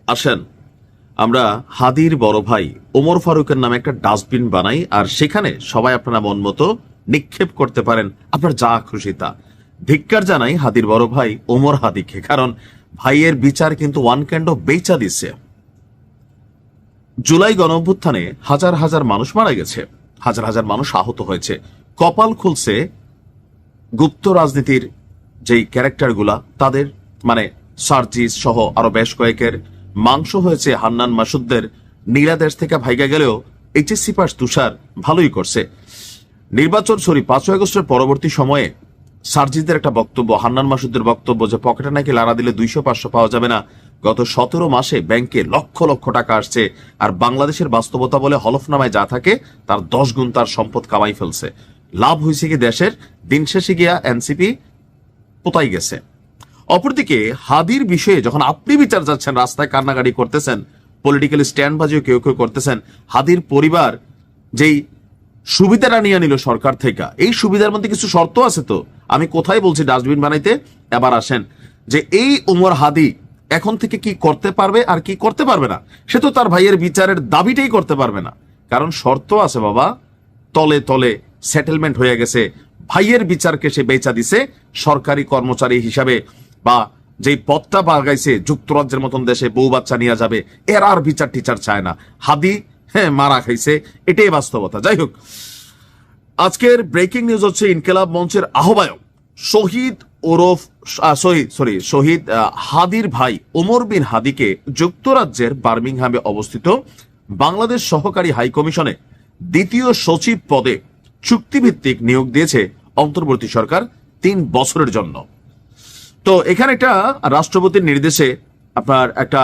আসেন আমরা হাদির বড় ভাই ওমর ফারুকের নামে একটা ডাস্টবিন বানাই, আর সেখানে সবাই আপনারা মন মতো নিক্ষেপ করতে পারেন আপনার যা খুশি তা। ধিক্কার জানাই হাদির বড় ভাই ওমর হাদিকে, কারণ ভাইয়ের বিচার কিন্তু ওয়ান কাইন্ড অফ বেচা দিচ্ছে। জুলাই গণঅভ্যুত্থানে হাজার হাজার মানুষ মারা গেছে, হাজার হাজার মানুষ আহত হয়েছে। কপাল খুলছে গুপ্ত রাজনীতির যেই ক্যারেক্টারগুলা তাদের, মানে সার্জিস সহ আরো বেশ কয়েকের মাংস হয়েছে। হান্নান মাসুদদের নীলাদেশ থেকে ভাইগা গেলেও এইচএসসি পাস তুষার ভালোই করছে। নির্বাচন 5 আগস্টের পরবর্তী সময়ে সার্জিসদের একটা বক্তব্য, হান্নান মাসুদদের বক্তব্য যে পকেটে নাকি লাড়া দিলে 200-500 পাওয়া যাবে না। গত 17 মাসে ব্যাংকে লক্ষ লক্ষ টাকা আসছে, আর বাংলাদেশের বাস্তবতা বলে হলফনামায় যা থাকে তার 10 গুণ তার সম্পদ কামাই ফেলছে। লাভ হয়েছে কি দেশের? দিন শেষে গিয়া এনসিপি পোতাই গেছে। অপরদিকে হাদির বিষয়ে যখন আপনি বিচার যাচ্ছেন, রাস্তায় কান্নাকাটি করতেছেন, পলিটিক্যাল স্ট্যান্ড বাজিও কেউ কেউ করতেছেন, হাদির পরিবার যেই সুবিধাটা নিয়ে নিল সরকার থেকে, এই সুবিধার মধ্যে কিছু শর্ত আছে। তো আমি কোথায় বলছি ডাস্টবিন বানাইতে? এবার আসেন যে এই ওমর হাদি এখন থেকে কি করতে পারবে আর কি করতে পারবে না, সে তো তার ভাইয়ের বিচারের দাবিটাই করতে পারবে না, কারণ শর্ত আছে বাবা। তলে তলে সেটেলমেন্ট হয়ে গেছে, ভাইয়ের বিচারকে সে বেচা দিছে সরকারি কর্মচারী হিসাবে, বা যেই পদটা পাগাইছে যুক্তরাজ্যের মতন দেশে বউ বাচ্চা নিয়ে যাবে, এর আর বিচার টিচার চায় না। হাদি মারা খাইছে, এটাই বাস্তবতা। যাই হোক, আজকের ব্রেকিং নিউজ হচ্ছে ইনকিলাব মঞ্চের আহ্বায়ক শহীদ হাদির ভাই ওমর বিন হাদিকে যুক্তরাজ্যের বার্মিংহামে অবস্থিত বাংলাদেশ সহকারী হাই কমিশনে 2য় সচিব পদে চুক্তিভিত্তিক নিয়োগ দিয়েছে অন্তর্বর্তী সরকার 3 বছরের জন্য। তো এখানে একটা রাষ্ট্রপতির নির্দেশে আপনার একটা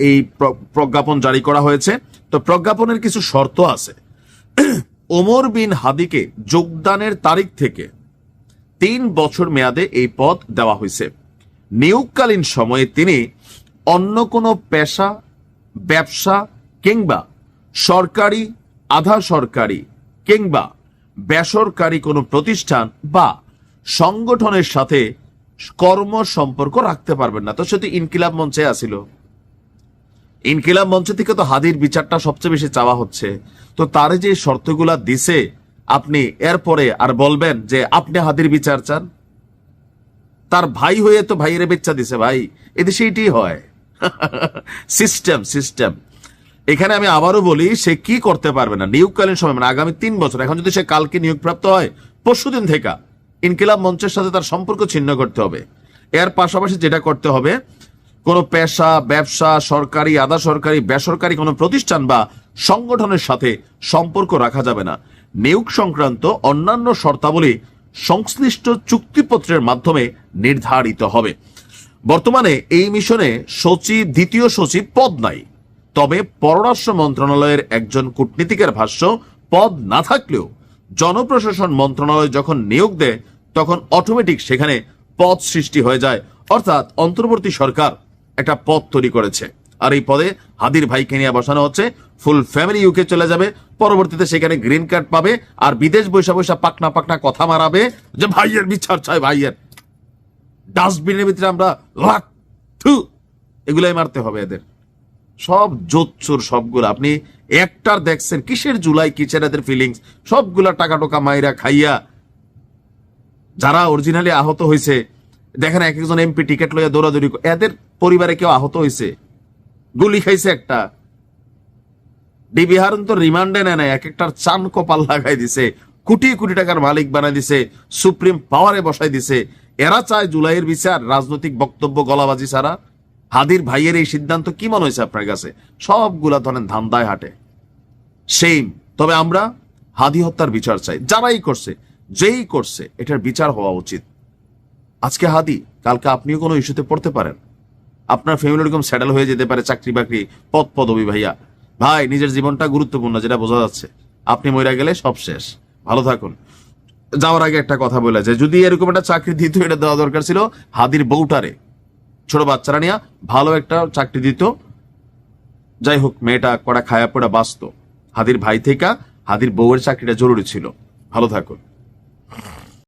এই প্রজ্ঞাপন জারি করা হয়েছে। তো প্রজ্ঞাপনের কিছু শর্ত আছে। ওমর বিন হাদিকে যোগদানের তারিখ থেকে 3 বছর মেয়াদে এই পদ দেওয়া হয়েছে। নিয়োগকালীন সময়ে তিনি অন্য কোনো পেশা, ব্যবসা কিংবা সরকারি, আধা সরকারি কিংবা বেসরকারি কোনো প্রতিষ্ঠান বা সংগঠনের সাথে কর্ম সম্পর্ক রাখতে পারবেন না। তো সে তো ইনকিলাব মঞ্চে আসিল, ইনকিলাব মঞ্চ থেকে তো হাদির বিচারটা সবচেয়ে বেশি চাওয়া হচ্ছে। তো তার যে শর্তগুলা দিছে, আপনি এরপরে আর বলবেন যে আপনি হাদির বিচার চান? তার ভাই হয়ে তো ভাইয়ের বেচা দিছে। ভাই, এদেশে এটাই হয়। সিস্টেম। এখানে আমি আবারও বলি, সে কি করতে পারবে না নিয়োগকালীন সময়, মানে আগামী 3 বছর। এখন যদি সে কালকে নিয়োগপ্রাপ্ত হয়, পরশুদিন থেকে ইনকিলাব মঞ্চের সাথে তার সম্পর্ক ছিন্ন করতে হবে। এর পাশাপাশি যেটা করতে হবে, কোনো পেশা, ব্যবসা, সরকারি, আধা সরকারি, বেসরকারি কোনো প্রতিষ্ঠান বা সংগঠনের সাথে সম্পর্ক রাখা যাবে না। নিয়োগ সংক্রান্ত অন্যান্য শর্তাবলী সংশ্লিষ্ট চুক্তিপত্রের মাধ্যমে নির্ধারিত হবে। বর্তমানে এই মিশনে 2য় সচিব পদ নাই, তবে পররাষ্ট্র মন্ত্রণালয়ের একজন কূটনীতিকের ভাষ্য, পদ না থাকলেও জনপ্রশাসন মন্ত্রণালয় যখন নিয়োগ দেয় তখন অটোমেটিক সেখানে পদ সৃষ্টি হয়ে যায়। অর্থাৎ অন্তর্বর্তী সরকার একটা পদ তৈরি করেছে, আর এই পদে হাদির ভাইকে নিয়ে বসানো হচ্ছে। ফুল ফ্যামিলি ইউকে চলে যাবে, পরবর্তীতে সেখানে গ্রিন কার্ড পাবে, আর বিদেশ বৈশা বৈশা পাকনা পাকনা কথা মারাবে যে ভাইয়ের বিচার চাই, ভাইয়ের। ডাস্টবিনের ভিতরে আমরা লাখ এগুলাই মারতে হবে এদের। সব জোচ্চুর সবগুলো। আপনি একটার দেখছেন কিসের জুলাই, কিসের এদের ফিলিংস, সবগুলা টাকা টোকা মাইরা খাইয়া যারা অরিজিনালি আহত হয়েছে। দেখেন এক একজন এমপি টিকিট লইয়া দৌড়াদৌড়ি, এদের পরিবারে কেউ আহত হয়েছে, গুলি খাইছে একটা। ডিবি হারুন তো রিমান্ডে নেয় না, এক একটার চান কপাল লাগাই দিছে, কোটি কোটি টাকার মালিক বানাই দিছে, সুপ্রিম পাওয়ারে বসাই দিছে। এরা চায় জুলাইয়ের বিচার রাজনৈতিক বক্তব্য গলাবাজি ছাড়া। হাদির ভাইয়ের এই সিদ্ধান্ত কি মনে হয়েছে আপনার কাছে? সবগুলা ধরেন ধান্দায় হাঁটে, সেম। তবে আমরা হাদি হত্যার বিচার চাই। যারাই করছে, যেই করছে, এটার বিচার হওয়া উচিত। আজকে হাদি, কালকে আপনিও কোনো ইস্যুতে পড়তে পারেন, আপনার ফ্যামিলি এরকম সেটেল হয়ে যেতে পারে, চাকরি বাকরি, পদ পদবি। ভাইয়া ভাই, নিজের জীবনটা গুরুত্বপূর্ণ, যেটা বোঝা যাচ্ছে। আপনি মইরা গেলে সব শেষ। ভালো থাকুন। যাওয়ার আগে একটা কথা বলে যে যদি এরকম একটা চাকরি দিত, এটা দেওয়া দরকার ছিল হাদির বউটারে, ছোট বাচ্চারা নিয়ে ভালো একটা চাকরি দিত। যাই হোক, মেয়েটা কড়া খায়া পড়া বাঁচত। হাদির ভাই থেকে হাদির বউয়ের চাকরিটা জরুরি ছিল। ভালো থাকুন।